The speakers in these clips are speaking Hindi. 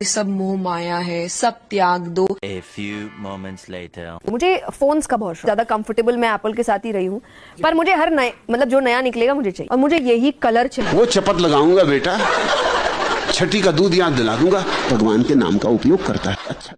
सब मोह माया है, सब त्याग दो। A few moments later. मुझे फोन्स का बहुत ज्यादा कंफर्टेबल, मैं एप्पल के साथ ही रही हूँ, पर मुझे हर नए मतलब जो नया निकलेगा मुझे चाहिए, और मुझे यही कलर चाहिए। वो शपथ लगाऊंगा बेटा, छठी का दूध याद दिला दूंगा, भगवान के नाम का उपयोग करता है। अच्छा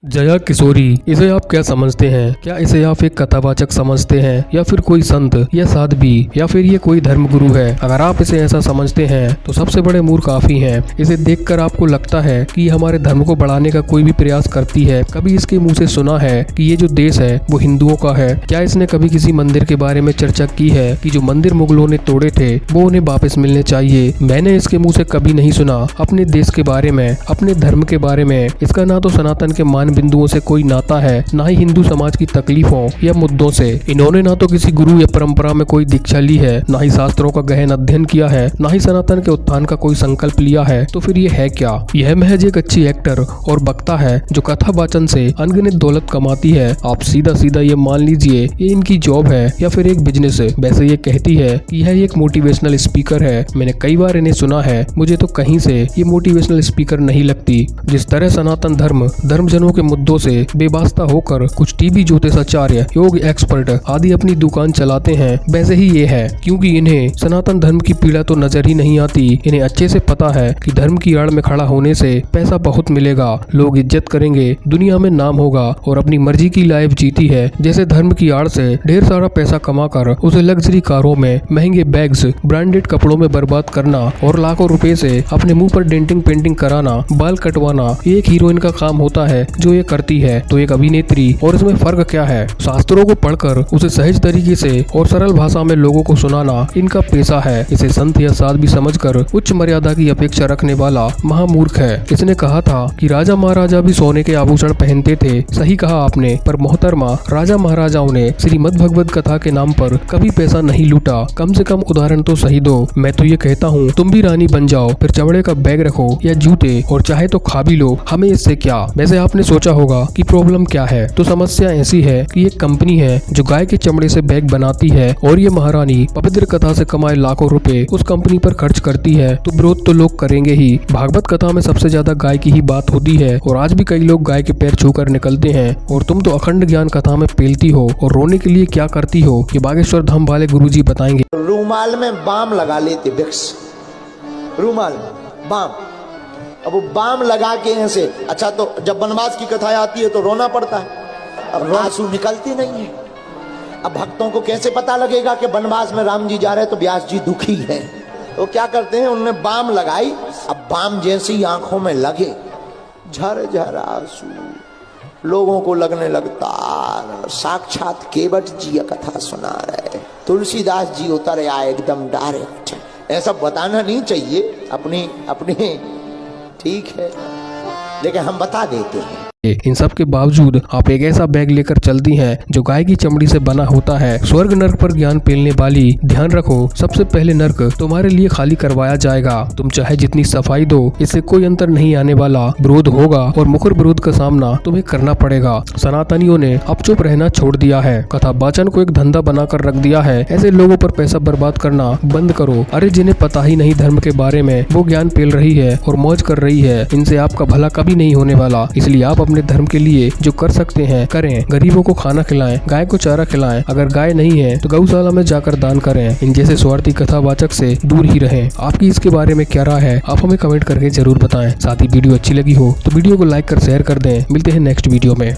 जया किशोरी, इसे आप क्या समझते हैं? क्या इसे आप एक कथावाचक समझते हैं, या फिर कोई संत या साध्वी, या फिर ये कोई धर्मगुरु है? अगर आप इसे ऐसा समझते हैं तो सबसे बड़े मूर्ख आप ही हैं। इसे देखकर आपको लगता है कि ये हमारे धर्म को बढ़ाने का कोई भी प्रयास करती है। कभी इसके मुंह से सुना है कि ये जो देश है वो हिंदुओं का है? क्या इसने कभी किसी मंदिर के बारे में चर्चा की है कि जो मंदिर मुगलों ने तोड़े थे वो उन्हें वापस मिलने चाहिए? मैंने इसके मुँह से कभी नहीं सुना अपने देश के बारे में, अपने धर्म के बारे में। इसका ना तो सनातन के मान बिंदुओं से कोई नाता है, ना ही हिंदू समाज की तकलीफों या मुद्दों से। इन्होंने ना तो किसी गुरु या परंपरा में कोई दीक्षा ली है, ना ही शास्त्रों का गहन अध्ययन किया है, ना ही सनातन के उत्थान का कोई संकल्प लिया है। तो फिर ये है क्या? यह महज एक अच्छी एक्टर और वक्ता है जो कथा वाचन से अनगिनत दौलत कमाती है। आप सीधा सीधा ये मान लीजिए ये इनकी जॉब है या फिर एक बिजनेस है। वैसे ये कहती है कि यह एक मोटिवेशनल स्पीकर है। मैंने कई बार इन्हें सुना है, मुझे तो कहीं से ये मोटिवेशनल स्पीकर नहीं लगती। जिस तरह सनातन धर्मजनों के मुद्दों से बेवास्ता होकर कुछ टीवी ज्योतिषाचार्य, योग एक्सपर्ट आदि अपनी दुकान चलाते हैं, वैसे ही ये है। क्योंकि इन्हें सनातन धर्म की पीड़ा तो नजर ही नहीं आती। इन्हें अच्छे से पता है कि धर्म की आड़ में खड़ा होने से पैसा बहुत मिलेगा, लोग इज्जत करेंगे, दुनिया में नाम होगा, और अपनी मर्जी की लाइफ जीती है। जैसे धर्म की आड़ से ढेर सारा पैसा कमाकर उसे लग्जरी कारों में, महंगे बैग्स, ब्रांडेड कपड़ों में बर्बाद करना और लाखों रुपए से अपने मुंह पर डेंटिंग पेंटिंग कराना, बाल कटवाना एक हीरोइन का काम होता है जो ये करती है। तो एक अभिनेत्री, और इसमें फर्क क्या है? शास्त्रों को पढ़कर उसे सहज तरीके से और सरल भाषा में लोगों को सुनाना इनका पेशा है। इसे संत या साध्वी समझकर उच्च मर्यादा की अपेक्षा रखने वाला महामूर्ख है। इसने कहा था कि राजा महाराजा भी सोने के आभूषण पहनते थे। सही कहा आपने, पर मोहतरमा, राजा महाराजाओं ने श्रीमद् भगवत कथा के नाम पर कभी पैसा नहीं लूटा। कम से कम उदाहरण तो सही दो। मैं तो ये कहता हूँ तुम भी रानी बन जाओ, फिर चमड़े का बैग रखो या जूते, और चाहे तो खा भी लो, हमें इससे क्या। वैसे आपने सोचा होगा कि प्रॉब्लम क्या है? तो समस्या ऐसी है कि एक कंपनी है जो गाय के चमड़े से बैग बनाती है, और ये महारानी पवित्र कथा से कमाए लाखों रुपए उस कंपनी पर खर्च करती है। तो विरोध तो लोग करेंगे ही। भागवत कथा में सबसे ज्यादा गाय की ही बात होती है, और आज भी कई लोग गाय के पैर छूकर निकलते हैं। और तुम तो अखंड ज्ञान कथा में पेलती हो, और रोने के लिए क्या करती हो ये बागेश्वर धाम वाले गुरुजी बताएंगे। रूमाल में बाम लगा लेते, विक्स रूमाल में बाम। अब वो बाम लगा के ऐसे, अच्छा तो जब वनवास की कथा आती है तो रोना पड़ता है, अब आंसू निकलते नहीं है। अब भक्तों को कैसे पता लगेगा कि वनवास में राम जी जा रहे हैं तो व्यास जी दुखी हैं? तो क्या करते हैं, उन्होंने बाम लगाई। अब बाम जैसे ही आंखों में लगे, झर झर आंसू लोगों को लगने लगता साक्षात केवट जी कथा सुना रहे। तुलसीदास जी उतर आए एकदम डायरेक्ट। ऐसा बताना नहीं चाहिए, अपनी ठीक है, लेकिन हम बता देते हैं। इन सब के बावजूद आप एक ऐसा बैग लेकर चलती हैं जो गाय की चमड़ी से बना होता है। स्वर्ग नर्क पर ज्ञान पेलने वाली, ध्यान रखो सबसे पहले नर्क तुम्हारे लिए खाली करवाया जाएगा। तुम चाहे जितनी सफाई दो, इससे कोई अंतर नहीं आने वाला। विरोध होगा और मुखर विरोध का सामना तुम्हें करना पड़ेगा। सनातनियों ने अब चुप रहना छोड़ दिया है, कथा वाचन को एक धंधा बनाकर रख दिया है। ऐसे लोगों पर पैसा बर्बाद करना बंद करो। अरे जिन्हें पता ही नहीं धर्म के बारे में, वो ज्ञान पेल रही है और मौज कर रही है। इनसे आपका भला कभी नहीं होने वाला। इसलिए आप अपने धर्म के लिए जो कर सकते हैं करें। गरीबों को खाना खिलाएं, गाय को चारा खिलाएं। अगर गाय नहीं है तो गौशाला में जाकर दान करें। इन जैसे स्वार्थी कथावाचक से दूर ही रहें। आपकी इसके बारे में क्या राय है, आप हमें कमेंट करके जरूर बताएं। साथ ही वीडियो अच्छी लगी हो तो वीडियो को लाइक कर शेयर कर दें। मिलते हैं नेक्स्ट वीडियो में।